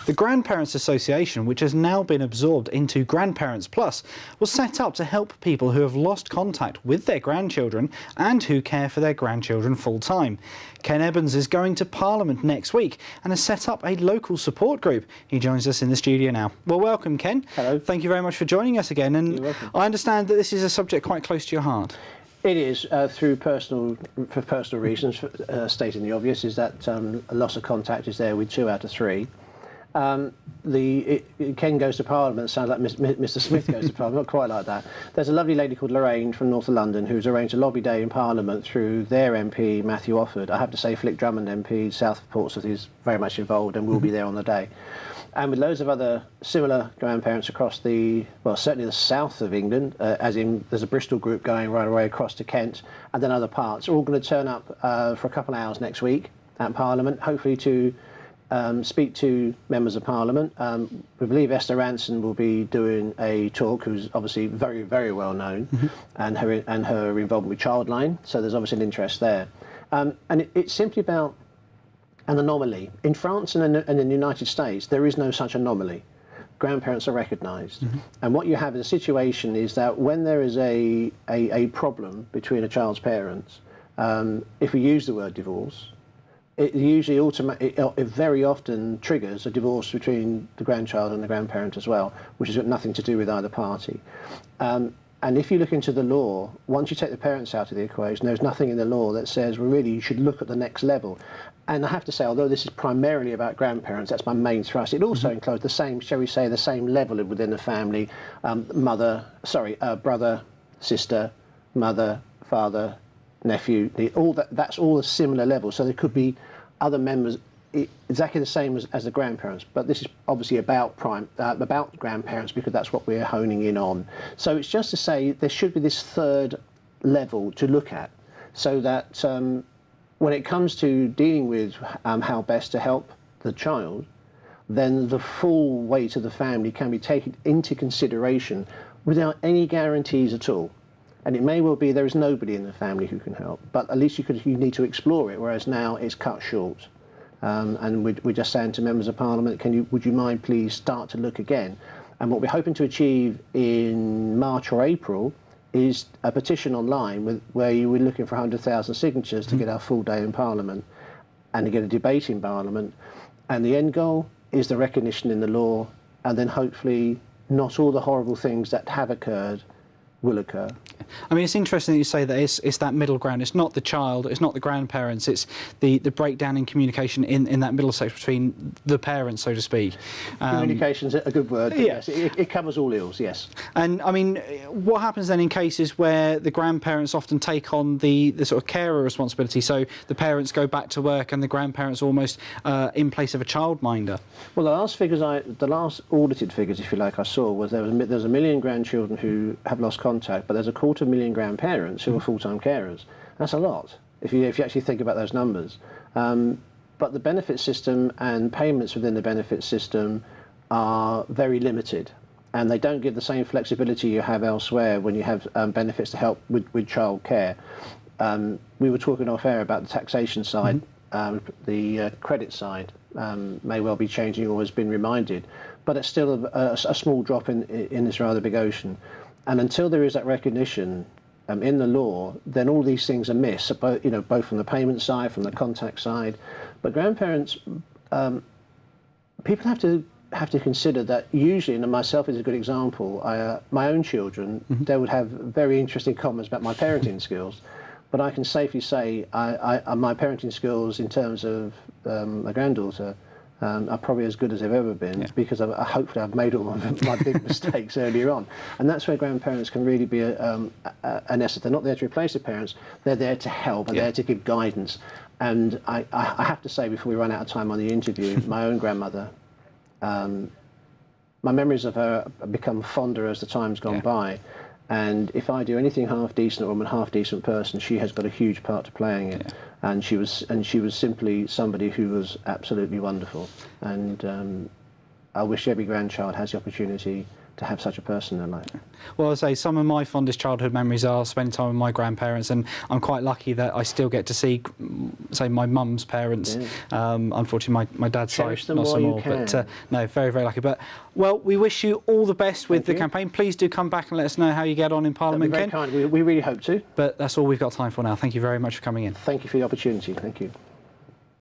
The Grandparents Association, which has now been absorbed into Grandparents Plus, was set up to help people who have lost contact with their grandchildren and who care for their grandchildren full-time. Ken Ebbens is going to Parliament next week and has set up a local support group. He joins us in the studio now. Well, welcome, Ken. Hello. Thank you very much for joining us again. And You're welcome. I understand that this is a subject quite close to your heart. It is, for personal reasons, stating the obvious, is that a loss of contact is there with 2 out of 3. Ken goes to Parliament sounds like Mr Smith goes to Parliament, not quite like that. There's a lovely lady called Lorraine from north of London who's arranged a lobby day in Parliament through their MP, Matthew Offord. I have to say Flick Drummond MP, south of Portsmouth, is very much involved and will be there on the day. And with loads of other similar grandparents across certainly the south of England, as in there's a Bristol group going right away across to Kent, and then other parts, are all going to turn up for a couple of hours next week at Parliament, hopefully to speak to members of Parliament. We believe Esther Ranson will be doing a talk, who's obviously very, very well known, and her involvement with Childline, so there's obviously an interest there. And it's simply about an anomaly. In France and in the United States, there is no such anomaly. Grandparents are recognised. And what you have in a situation is that when there is a problem between a child's parents, if we use the word divorce, it usually it very often triggers a divorce between the grandchild and the grandparent as well, which has got nothing to do with either party. And if you look into the law, once you take the parents out of the equation, there's nothing in the law that says, well, really, you should look at the next level. And I have to say, although this is primarily about grandparents, that's my main thrust, it also includes the same, shall we say, the same level within the family, brother, sister, mother, father, nephew, that's all a similar level. So there could be other members exactly the same as the grandparents, but this is obviously about grandparents because that's what we're honing in on. So it's just to say there should be this third level to look at, so that when it comes to dealing with how best to help the child, then the full weight of the family can be taken into consideration without any guarantees at all. And it may well be there is nobody in the family who can help, but at least you need to explore it, whereas now it's cut short. And we're just saying to members of Parliament, would you mind please start to look again? And what we're hoping to achieve in March or April is a petition online where you were looking for 100,000 signatures to get our full day in Parliament and to get a debate in Parliament. And the end goal is the recognition in the law, and then hopefully not all the horrible things that have occurred will occur. I mean, it's interesting that you say that it's that middle ground. It's not the child, it's not the grandparents, it's the breakdown in communication in that middle section between the parents, so to speak. Communication's a good word, but yeah. Yes, it covers all ills, yes. And I mean, what happens then in cases where the grandparents often take on the sort of carer responsibility, so the parents go back to work and the grandparents are almost in place of a childminder? Well, the last audited figures, if you like, I saw was there's 1 million grandchildren who have lost contact, but there's 250,000 grandparents who are full-time carers. That's a lot, if you actually think about those numbers. But the benefit system and payments within the benefit system are very limited, and they don't give the same flexibility you have elsewhere when you have benefits to help with child care. We were talking off air about the taxation side. The credit side may well be changing or has been reminded, but it's still a small drop in this rather big ocean. And until there is that recognition in the law, then all these things are missed, both from the payment side, from the contact side. But grandparents, people have to consider that usually, and myself is a good example, my own children, they would have very interesting comments about my parenting skills. But I can safely say my parenting skills in terms of my granddaughter are probably as good as they've ever been, because hopefully I've made all my big mistakes earlier on. And that's where grandparents can really be an asset. They're not there to replace the parents, they're there to help, and there to give guidance. And I have to say, before we run out of time on the interview, my own grandmother, my memories of her have become fonder as the time's gone by. And if I do anything half decent or I'm a half decent person, she has got a huge part to playing it. And she was simply somebody who was absolutely wonderful. And I wish every grandchild has the opportunity to have such a person in their life. Well, I say some of my fondest childhood memories are spending time with my grandparents, and I'm quite lucky that I still get to see, say, my mum's parents. Yeah. Unfortunately, my dad's Cherish side them not so while you more, but can. no, very, very lucky. But well, we wish you all the best with Thank the you. campaign. Please do come back and let us know how you get on in That'd be Parliament, very Ken. kind. We really hope to. But that's all we've got time for now. Thank you very much for coming in. Thank you for the opportunity. Thank you.